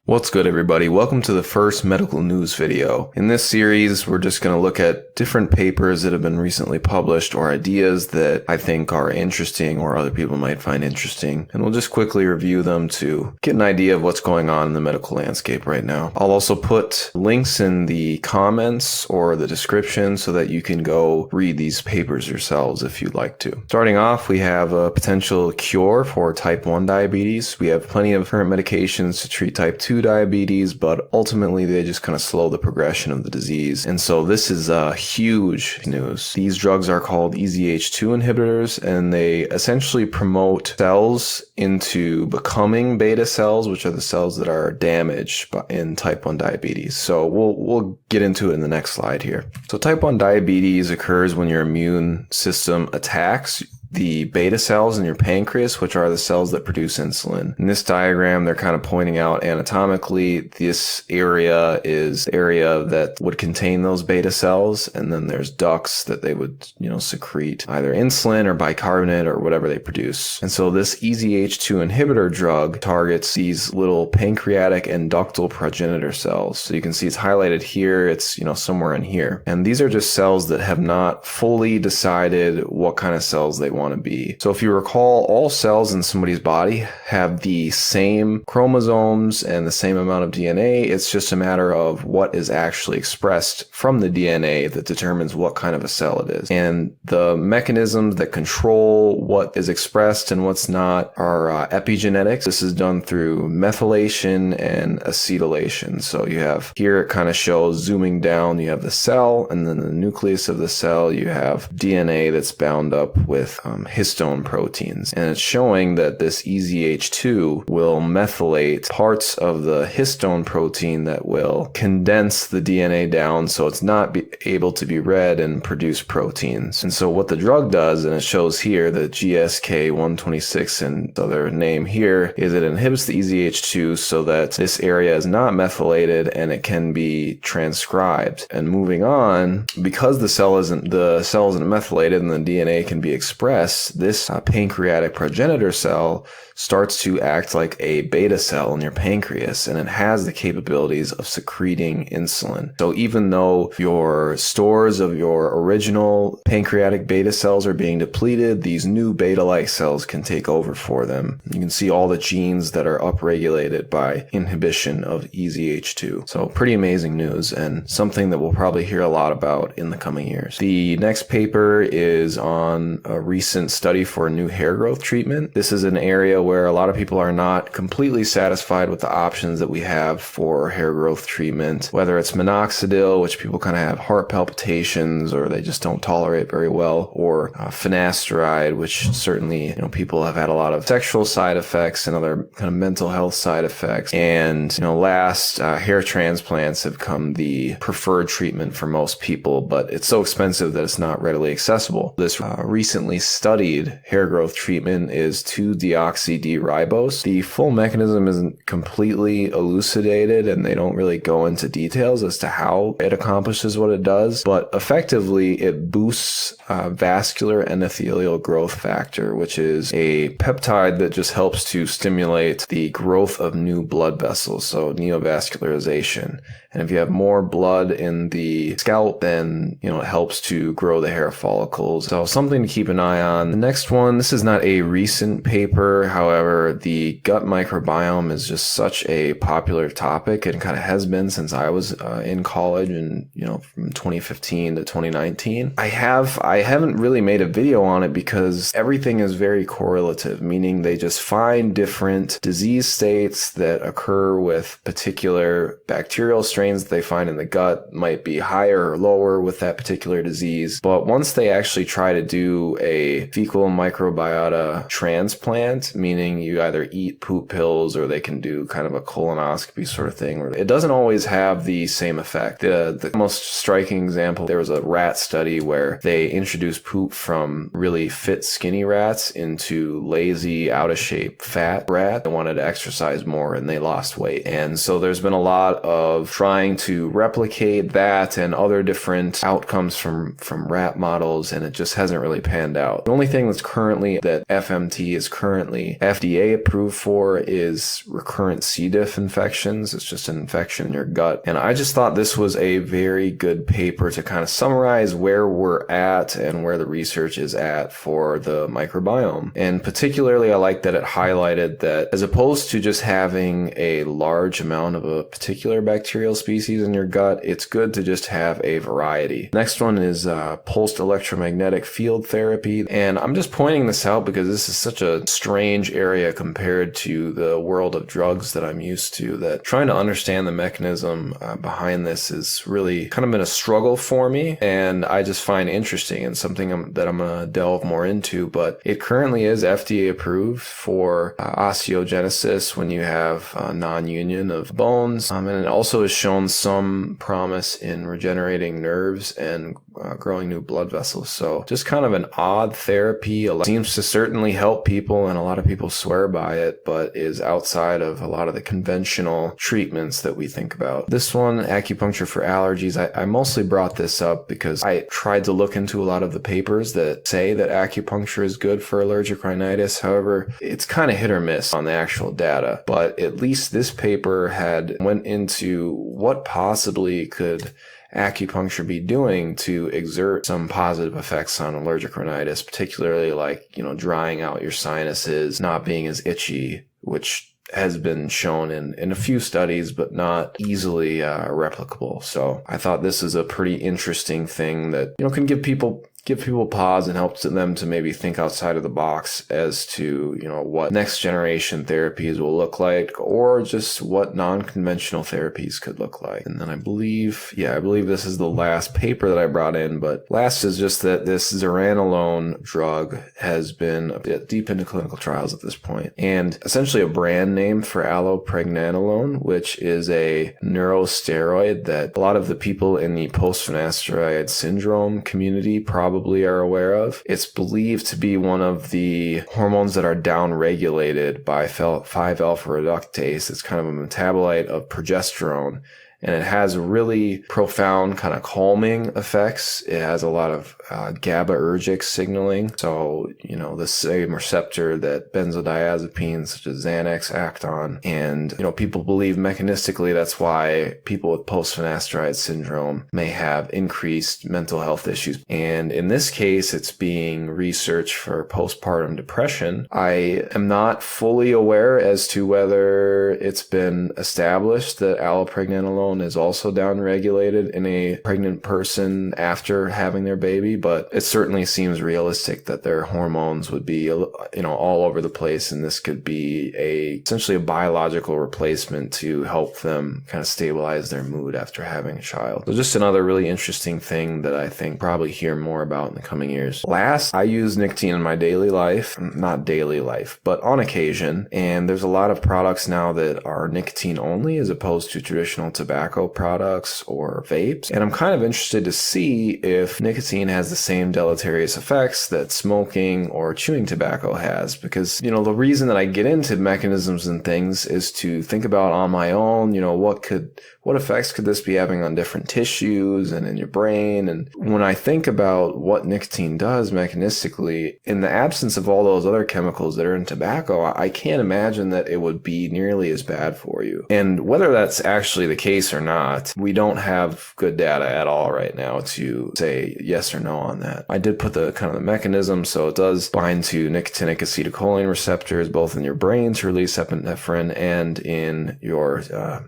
What's good, everybody? Welcome to the first medical news video. In this series, we're just going to look at different papers that have been recently published or ideas that I think are interesting or other people might find interesting. And we'll just quickly review them to get an idea of what's going on in the medical landscape right now. I'll also put links in the comments or the description so that you can go read these papers yourselves if you'd like to. Starting off, we have a potential cure for type 1 diabetes. We have plenty of current medications to treat type 2 diabetes, but ultimately they just kind of slow the progression of the disease. And so this is huge news. These drugs are called EZH2 inhibitors, and they essentially promote cells into becoming beta cells, which are the cells that are damaged in type 1 diabetes. So we'll get into it in the next slide here. So type 1 diabetes occurs when your immune system attacks the beta cells in your pancreas, which are the cells that produce insulin. In this diagram, they're kind of pointing out anatomically, this area is the area that would contain those beta cells, and then there's ducts that they would, secrete either insulin or bicarbonate or whatever they produce. And so this EZH2 inhibitor drug targets these little pancreatic and ductal progenitor cells. So you can see it's highlighted here, it's, somewhere in here. And these are just cells that have not fully decided what kind of cells they want to be. So if you recall, all cells in somebody's body have the same chromosomes and the same amount of DNA. It's just a matter of what is actually expressed from the DNA that determines what kind of a cell it is. And the mechanisms that control what is expressed and what's not are epigenetics. This is done through methylation and acetylation. So you have here, it kind of shows zooming down, you have the cell, and then the nucleus of the cell, you have DNA that's bound up with histone proteins. And it's showing that this EZH2 will methylate parts of the histone protein that will condense the DNA down so it's not able to be read and produce proteins. And so what the drug does, and it shows here, the GSK126 and the other name here, is it inhibits the EZH2 so that this area is not methylated and it can be transcribed. And moving on, because the cell isn't methylated and the DNA can be expressed, this pancreatic progenitor cell starts to act like a beta cell in your pancreas, and it has the capabilities of secreting insulin. So even though your stores of your original pancreatic beta cells are being depleted, these new beta-like cells can take over for them. You can see all the genes that are upregulated by inhibition of EZH2. So pretty amazing news, and something that we'll probably hear a lot about in the coming years. The next paper is on a recent study for a new hair growth treatment. This is an area where a lot of people are not completely satisfied with the options that we have for hair growth treatment, whether it's minoxidil, which people kind of have heart palpitations or they just don't tolerate very well, or finasteride, which certainly people have had a lot of sexual side effects and other kind of mental health side effects. And hair transplants have come the preferred treatment for most people, but it's so expensive that it's not readily accessible. This recently studied hair growth treatment is 2-deoxy-D-ribose. The full mechanism isn't completely elucidated, and they don't really go into details as to how it accomplishes what it does, but effectively it boosts vascular endothelial growth factor, which is a peptide that just helps to stimulate the growth of new blood vessels, so neovascularization. And if you have more blood in the scalp, then, it helps to grow the hair follicles. So something to keep an eye on. The next one, this is not a recent paper. However, the gut microbiome is just such a popular topic and kind of has been since I was in college and, from 2015 to 2019. I haven't really made a video on it because everything is very correlative, meaning they just find different disease states that occur with particular bacterial strains that they find in the gut might be higher or lower with that particular disease. But once they actually try to do a a fecal microbiota transplant, meaning you either eat poop pills or they can do kind of a colonoscopy sort of thing. It doesn't always have the same effect. The most striking example, there was a rat study where they introduced poop from really fit, skinny rats into lazy, out of shape, fat rat. They wanted to exercise more and they lost weight. And so there's been a lot of trying to replicate that and other different outcomes from rat models, and it just hasn't really panned out. The only thing that FMT is currently FDA approved for is recurrent C. diff infections. It's just an infection in your gut. And I just thought this was a very good paper to kind of summarize where we're at and where the research is at for the microbiome. And particularly, I like that it highlighted that as opposed to just having a large amount of a particular bacterial species in your gut, it's good to just have a variety. Next one is pulsed electromagnetic field therapy. And I'm just pointing this out because this is such a strange area compared to the world of drugs that I'm used to, that trying to understand the mechanism behind this is really kind of been a struggle for me, and I just find interesting and something that I'm going to delve more into. But it currently is FDA approved for osteogenesis when you have non-union of bones, and it also has shown some promise in regenerating nerves and growing new blood vessels. So just kind of an odd therapy. It seems to certainly help people, and a lot of people swear by it, but is outside of a lot of the conventional treatments that we think about. This one, acupuncture for allergies, I mostly brought this up because I tried to look into a lot of the papers that say that acupuncture is good for allergic rhinitis. However, it's kind of hit or miss on the actual data, but at least this paper went into what possibly could acupuncture be doing to exert some positive effects on allergic rhinitis, particularly like, drying out your sinuses, not being as itchy, which has been shown in a few studies, but not easily replicable. So I thought this is a pretty interesting thing that, can give people pause and helps them to maybe think outside of the box as to, what next generation therapies will look like, or just what non-conventional therapies could look like. And then I believe this is the last paper that I brought in, but last is just that this Zuranolone drug has been deep into clinical trials at this point, and essentially a brand name for allopregnanolone, which is a neurosteroid that a lot of the people in the post-finasteride syndrome community probably are aware of. It's believed to be one of the hormones that are downregulated by 5-alpha reductase. It's kind of a metabolite of progesterone, and it has really profound kind of calming effects. It has a lot of GABAergic signaling. So, the same receptor that benzodiazepines such as Xanax act on. And, people believe mechanistically that's why people with post-finasteride syndrome may have increased mental health issues. And in this case, it's being researched for postpartum depression. I am not fully aware as to whether it's been established that allopregnanolone is also downregulated in a pregnant person after having their baby, but it certainly seems realistic that their hormones would be, all over the place, and this could be essentially a biological replacement to help them kind of stabilize their mood after having a child. So just another really interesting thing that I think probably hear more about in the coming years. Last, I use nicotine in my daily life, not daily life, but on occasion, and there's a lot of products now that are nicotine only as opposed to traditional tobacco products or vapes. And I'm kind of interested to see if nicotine has the same deleterious effects that smoking or chewing tobacco has, because, the reason that I get into mechanisms and things is to think about on my own, what effects could this be having on different tissues and in your brain? And when I think about what nicotine does mechanistically, in the absence of all those other chemicals that are in tobacco, I can't imagine that it would be nearly as bad for you. And whether that's actually the case or not, we don't have good data at all right now to say yes or no on that. I did put the kind of the mechanism, so it does bind to nicotinic acetylcholine receptors, both in your brain to release epinephrine and in your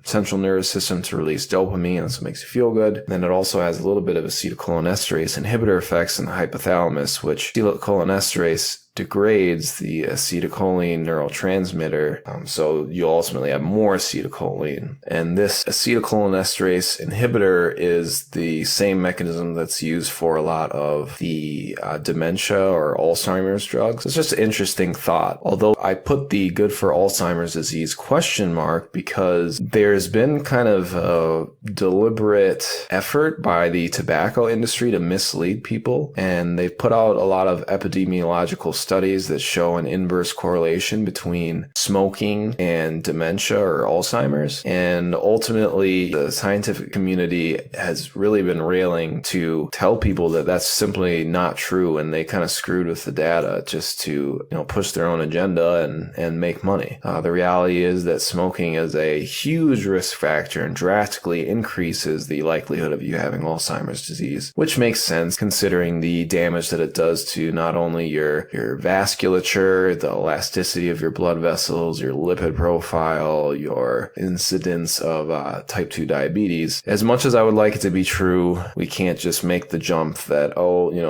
central nervous system to release dopamine. That's what makes you feel good. Then it also has a little bit of acetylcholinesterase inhibitor effects in the hypothalamus, which acetylcholinesterase degrades the acetylcholine neurotransmitter, so you'll ultimately have more acetylcholine. And this acetylcholinesterase inhibitor is the same mechanism that's used for a lot of the dementia or Alzheimer's drugs. It's just an interesting thought. Although I put the good for Alzheimer's disease question mark because there's been kind of a deliberate effort by the tobacco industry to mislead people. And they've put out a lot of epidemiological studies that show an inverse correlation between smoking and dementia or Alzheimer's. And ultimately, the scientific community has really been railing to tell people that that's simply not true, and they kind of screwed with the data just to, push their own agenda and make money. The reality is that smoking is a huge risk factor and drastically increases the likelihood of you having Alzheimer's disease, which makes sense considering the damage that it does to not only your vasculature, the elasticity of your blood vessels, your lipid profile, your incidence of type 2 diabetes. As much as I would like it to be true, we can't just make the jump that,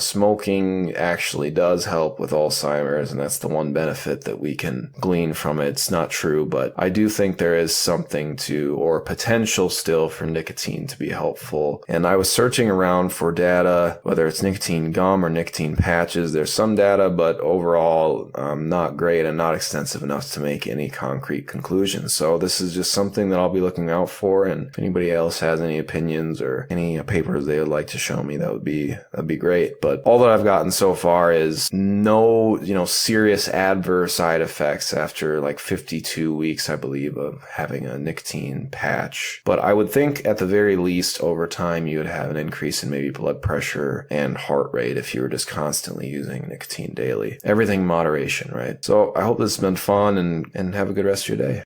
smoking actually does help with Alzheimer's and that's the one benefit that we can glean from it. It's not true, but I do think there is something to, or potential still, for nicotine to be helpful. And I was searching around for data, whether it's nicotine gum or nicotine patches. There's some data, but overall not great and not extensive enough to make any concrete conclusions. So this is just something that I'll be looking out for. And if anybody else has any opinions or any papers they would like to show me, that'd be great. But all that I've gotten so far is no, serious adverse side effects after like 52 weeks, I believe, of having a nicotine patch. But I would think at the very least over time you would have an increase in maybe blood pressure and heart rate if you were just constantly using nicotine daily. Everything in moderation, right? So I hope this has been fun and have a good rest of your day.